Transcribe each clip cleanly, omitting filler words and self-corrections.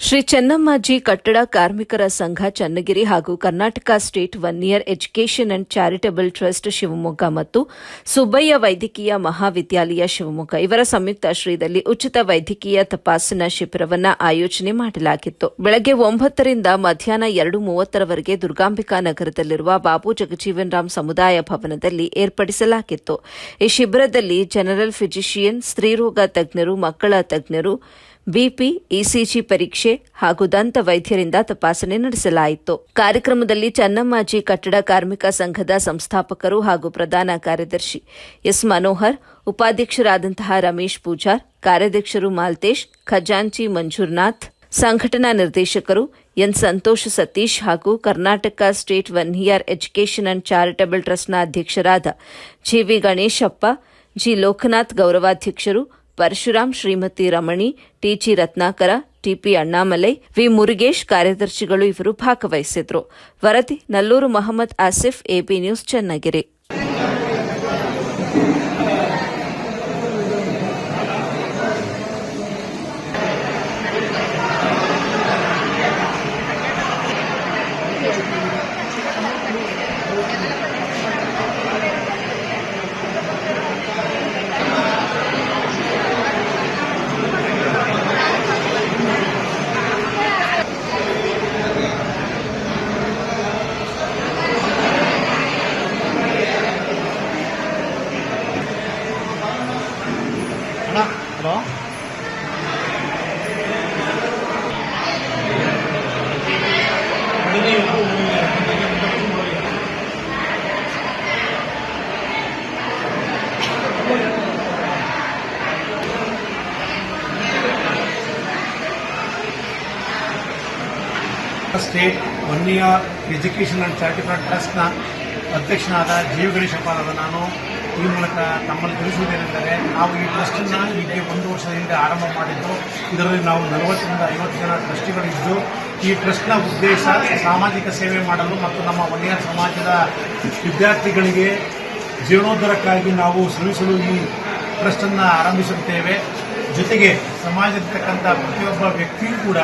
ಶ್ರೀ ಚೆನ್ನಮ್ಮಾಜಿ ಕಟ್ಟಡ ಕಾರ್ಮಿಕರ ಸಂಘ ಚನ್ನಗಿರಿ ಹಾಗೂ Karnataka state 1 year education and charitable trust Shivamogga ಮತ್ತು ಸುಬ್ಬಯ್ಯ ವೈದ್ಯಕೀಯ ಮಹಾವಿದ್ಯಾಲಯ ಶಿವಮೊಗ್ಗ ಇವರ ಸಂಯುಕ್ತಾಶ್ರಯದಲ್ಲಿ ಉಚಿತ ವೈದ್ಯಕೀಯ ತಪಾಸಣಾ ಶಿಬಿರವನ್ನು ಆಯೋಜನೆ ಮಾಡಲಾಗಿತ್ತು. ಬೆಳಗ್ಗೆ 9 ರಿಂದ ಮಧ್ಯಾಹ್ನ 2:30 ದುರ್ಗಾಂಬಿಕಾ ನಗರದಲ್ಲಿರುವ ಬಾಬು ಜಗಜೀವನ್ ರಾಮ್ ಸಮುದಾಯ ಭವನದಲ್ಲಿ ಏರ್ಪಡಿಸಲಾಗಿತ್ತು. ಈ ಶಿಬಿರದಲ್ಲಿ ಜನರಲ್ ಫಿಜಿಷಿಯನ್, ಸ್ತ್ರೀರೋಗ ತಜ್ಞರು, ಮಕ್ಕಳ ತಜ್ಞರು, ಬಿಪಿ, ಇಸಿಜಿ ಪರೀಕ್ಷೆ ಹಾಗೂ ದಂತ ವೈದ್ಯರಿಂದ ತಪಾಸಣೆ ನಡೆಸಲಾಯಿತು. ಕಾರ್ಯಕ್ರಮದಲ್ಲಿ ಚೆನ್ನಮ್ಮಾಜಿ ಕಟ್ಟಡ ಕಾರ್ಮಿಕ ಸಂಘದ ಸಂಸ್ಥಾಪಕರು ಹಾಗೂ ಪ್ರಧಾನ ಕಾರ್ಯದರ್ಶಿ ಎಸ್ ಮನೋಹರ್, ಉಪಾಧ್ಯಕ್ಷರಾದಂತಹ ರಮೇಶ್ ಪೂಜಾರ್, ಕಾರ್ಯಾಧ್ಯಕ್ಷರು ಮಾಲ್ತೇಶ್, ಖಜಾಂಚಿ ಮಂಜುನಾಥ್, ಸಂಘಟನಾ ನಿರ್ದೇಶಕರು ಎನ್ ಸಂತೋಷ್ ಸತೀಶ್ ಹಾಗೂ Karnataka state 1 year education and charitable ಟ್ರಸ್ಟ್ನ ಅಧ್ಯಕ್ಷರಾದ ಜಿವಿ ಗಣೇಶಪ್ಪ, ಜಿ ಲೋಕನಾಥ್ ಗೌರವಾಧ್ಯಕ್ಷರು, Parashuram, Shrimati Ramani, T G Ratnakara, T P Annamalai, V Murugesh ಕಾರ್ಯದರ್ಶಿಗಳು ಇವರು ಭಾಗವಹಿಸಿದ್ರು. ವರದಿ Nallur Mohammed Asif, A B news, Channagiri. Hello, state 1 year education and charitable ಟ್ರಸ್ಟ್ನ ಅಧ್ಯಕ್ಷನಾದ ಜಿವಿ ಗಣೇಶಪ್ಪ ನಾನು ಈ ಮೂಲಕ ತಮ್ಮಲ್ಲಿ ತಿಳಿಸುವುದೇನೆಂದರೆ, ನಾವು ಈ ಟ್ರಸ್ಟನ್ನು ಈಗ 1 ವರ್ಷದ ಹಿಂದೆ ಆರಂಭ ಮಾಡಿದ್ದು. ಇದರಲ್ಲಿ ನಾವು 40 ರಿಂದ 50 ಜನ ಟ್ರಸ್ಟಿಗಳಿದ್ದು, ಈ ಟ್ರಸ್ಟ್ನ ಉದ್ದೇಶ ಸಾಮಾಜಿಕ ಸೇವೆ ಮಾಡಲು ಮತ್ತು ನಮ್ಮ 1 ಇಯರ್ ಸಮಾಜದ ವಿದ್ಯಾರ್ಥಿಗಳಿಗೆ ಜೀವನೋದ್ಧಾರಕ್ಕಾಗಿ ನಾವು ಶ್ರಮಿಸಲು ಈ ಟ್ರಸ್ಟನ್ನು ಆರಂಭಿಸುತ್ತೇವೆ. ಜೊತೆಗೆ ಸಮಾಜದಲ್ಲಿರ್ತಕ್ಕಂಥ ಪ್ರತಿಯೊಬ್ಬ ವ್ಯಕ್ತಿಯೂ ಕೂಡ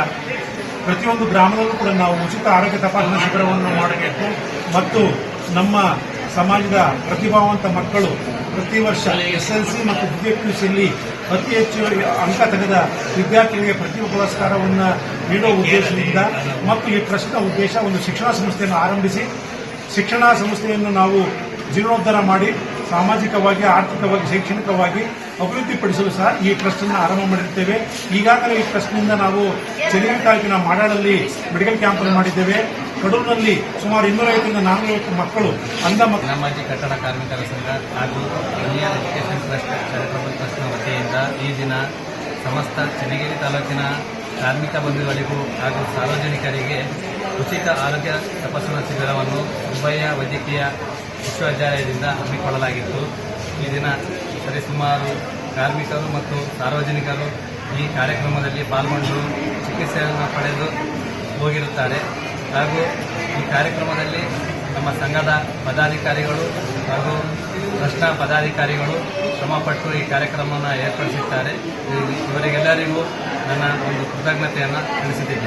ಪ್ರತಿಯೊಂದು ಗ್ರಾಮದಲ್ಲೂ ಕೂಡ ನಾವು ಉಚಿತ ಆರೋಗ್ಯ ತಪಾಸಣಾ ಶಿಬಿರವನ್ನು ಮಾಡಬೇಕು ಮತ್ತು ನಮ್ಮ ಸಮಾಜದ ಪ್ರತಿಭಾವಂತ ಮಕ್ಕಳು ಪ್ರತಿ ವರ್ಷ SLC ಮತ್ತು ದ್ವಿತೀಯ PUCಯಲ್ಲಿ ಅತಿ ಹೆಚ್ಚು ಅಂಕ ತೆಗೆದ ವಿದ್ಯಾರ್ಥಿಗಳಿಗೆ ಪ್ರತಿಭಾ ಪುರಸ್ಕಾರವನ್ನು ನೀಡುವ ಉದ್ದೇಶದಿಂದ ಮತ್ತು ಈ ಟ್ರಸ್ಟ್ನ ಉದ್ದೇಶ ಒಂದು ಶಿಕ್ಷಣ ಸಂಸ್ಥೆಯನ್ನು ಆರಂಭಿಸಿ ಶಿಕ್ಷಣ ಸಂಸ್ಥೆಯನ್ನು ನಾವು ಜೀರ್ಣೋದ್ಧಾರ ಮಾಡಿ ಸಾಮಾಜಿಕವಾಗಿ, ಆರ್ಥಿಕವಾಗಿ, ಶೈಕ್ಷಣಿಕವಾಗಿ ಅಭಿವೃದ್ಧಿಪಡಿಸಲು ಸಹ ಈ ಟ್ರಸ್ಟನ್ನು ಆರಂಭ ಮಾಡಿರುತ್ತೇವೆ. ಈಗಾಗಲೇ ಈ ಟ್ರಸ್ಟ್ನಿಂದ ನಾವು ಚನ್ನಗಿರಿ ತಾಲೂಕಿನ ಮಾಡಾಳಲ್ಲಿ ಮೆಡಿಕಲ್ ಕ್ಯಾಂಪ್ ಅನ್ನು ಮಾಡಿದ್ದೇವೆ. ಕಡೂರಿನಲ್ಲಿ ಸುಮಾರು 250 ರಿಂದ 450 ಮಕ್ಕಳು ಚೆನ್ನಮ್ಮಾಜಿ ಕಟ್ಟಡ ಕಾರ್ಮಿಕರ ಸಂಘ ಹಾಗೂ 1 ಇಯರ್ ಎಜುಕೇಷನ್ ಟ್ರಸ್ಟ್ ಚಾರಿಟಬಲ್ ಟ್ರಸ್ಟ್ನ ವತಿಯಿಂದ ಈ ದಿನ ಸಮಸ್ತ ಚನ್ನಗಿರಿ ತಾಲೂಕಿನ ಕಾರ್ಮಿಕ ಬಂಧುಗಳಿಗೂ ಹಾಗೂ ಸಾರ್ವಜನಿಕರಿಗೆ ಉಚಿತ ಆರೋಗ್ಯ ತಪಾಸಣಾ ಶಿಬಿರವನ್ನು ಸುಬ್ಬಯ್ಯ ವೈದ್ಯಕೀಯ ವಿಶ್ವವಿದ್ಯಾಲಯದಿಂದ ಹಮ್ಮಿಕೊಳ್ಳಲಾಗಿತ್ತು. ಈ ದಿನ ಸರಿಸುಮಾರು ಕಾರ್ಮಿಕರು ಮತ್ತು ಸಾರ್ವಜನಿಕರು ಈ ಕಾರ್ಯಕ್ರಮದಲ್ಲಿ ಪಾಲ್ಗೊಂಡು ಚಿಕಿತ್ಸೆಯನ್ನು ಪಡೆದು ಹೋಗಿರುತ್ತಾರೆ. ಹಾಗೂ ಈ ಕಾರ್ಯಕ್ರಮದಲ್ಲಿ ನಮ್ಮ ಸಂಘದ ಪದಾಧಿಕಾರಿಗಳು ಹಾಗೂ ಟ್ರಸ್ಟ್ನ ಪದಾಧಿಕಾರಿಗಳು ಶ್ರಮಪಟ್ಟು ಈ ಕಾರ್ಯಕ್ರಮವನ್ನು ಏರ್ಪಡಿಸಿದ್ದಾರೆ. ಇವರಿಗೆಲ್ಲರಿಗೂ ನನ್ನ ಒಂದು ಕೃತಜ್ಞತೆಯನ್ನು ತಿಳಿಸುತ್ತಿದ್ದೇನೆ.